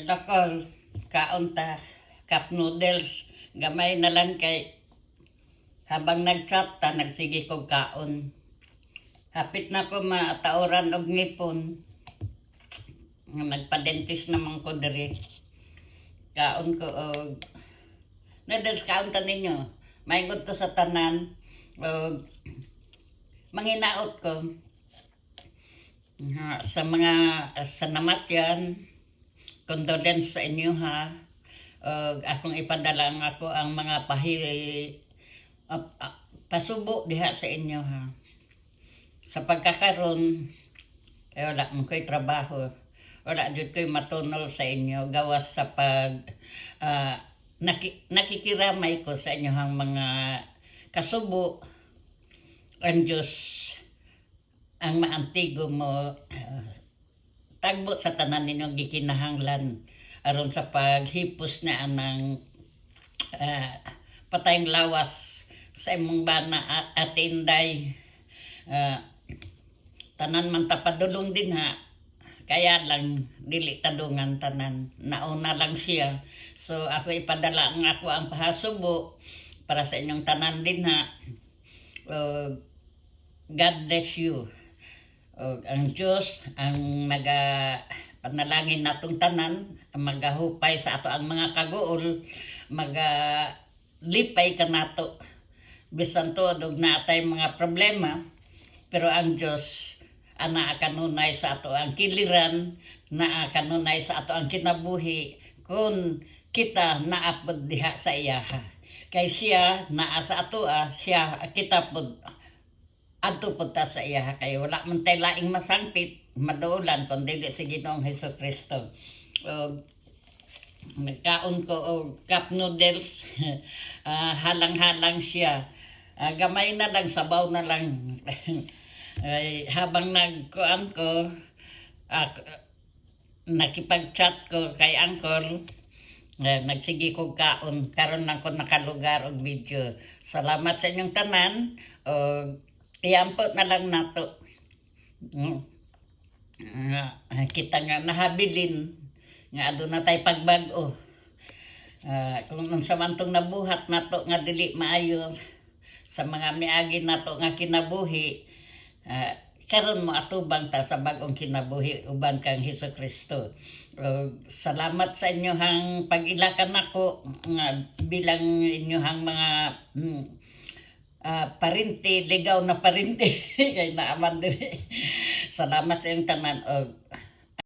Dakol, kaon ta, cup noodles, gamay na lang kay habang nag-chat ta, nagsige kog kaon. Hapit na ko matauran og ngipon. Nagpa-dentist naman ko diri. Kaon ko og noodles kaon ta ninyo. Maingod to sa tanan og manginaot ko sa mga sa namatyan. Condolence sa inyo ha. Akong ipadala ako ang mga pasubo diha sa inyo ha. Sa pagkakaroon, wala mo ko'y trabaho. Wala dyan ko'y matunol sa inyo. Gawas sa nakikiramay ko sa inyo ang mga kasubo. Ang Diyos ang maantigo mo tagbo sa tanan ninyong gikinahanglan aron sa paghipos na anang patayng lawas sa imong bana at inday. Tanan man tapadulong din ha, kaya lang dili tadungan tanan, nauna lang siya. So ako ipadala ang ako ang pahasubo para sa inyong tanan din ha. God bless you. Ang Diyos ang panalangin natong tanan, magahupay sa ato ang mga kaguol, magalipay ka nato. Bisan to og naatay mga problema, pero ang Diyos ana kanunay sa ato ang kiliran, naa kanunay sa ato ang kinabuhi kung kita naapod diha sa iyaha. Kay siya naa sa ato siya kita pod adto pod ta sa iya kay wala man tay laing masangpit madulan kundi si Ginoong Hesukristo. Nagkaon ko og cup noodles. Halang-halang siya. Gamay na lang, sabaw na lang. Habang nagkuan ko, nakipag-chat ko kay Uncle, nagsige kog kaon, karon lang ko nakalugar og video. Salamat sa inyong tanan. Iampot na lang nato. Kita nga nahabilin nga aduna tay pagbag-o. Kung sa mantong nabuhat nato nga dili maayo sa mga miagi nato nga kinabuhi, karon mo atubang ta sa bag-ong kinabuhi uban kang Hesukristo. Salamat sa inyohang pag-ilakan nako nga bilang inyohang mga parinti, ligaw na parinti kay naaman diri. Salamat sa inyong tanan og